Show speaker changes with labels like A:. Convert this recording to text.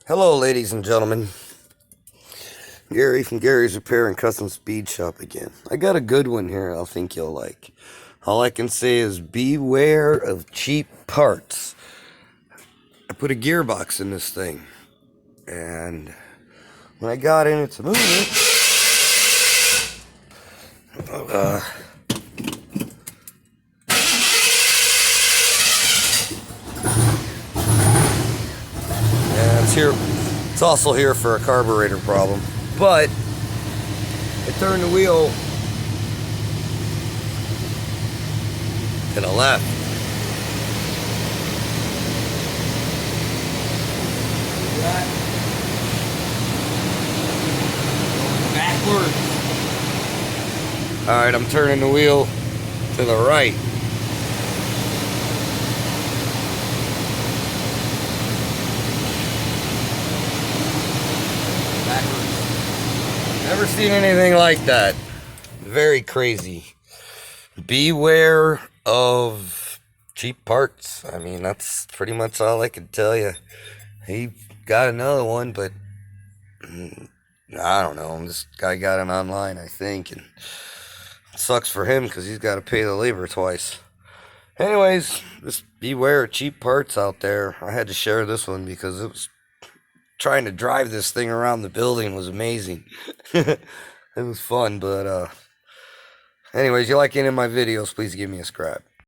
A: Hello, ladies and gentlemen. Gary from Gary's Repair and Custom Speed Shop again. I got a good one here I think you'll like. All I can say is beware of cheap parts. I put a gearbox in this thing, and when I got in it to move it, yeah, it's here. It's also here for a carburetor problem, but it turned the wheel to the left. Backwards. Alright, I'm turning the wheel to the right. Backwards. Never seen anything like that. Very crazy. Beware of cheap parts. I mean, that's pretty much all I can tell you. He got another one, but I don't know. This guy got it online, I think, and it sucks for him because he's got to pay the labor twice. Anyways, just beware of cheap parts out there. I had to share this one because it was trying to drive this thing around the building was amazing. It was fun, but anyways, you like any of my videos, please give me a subscribe.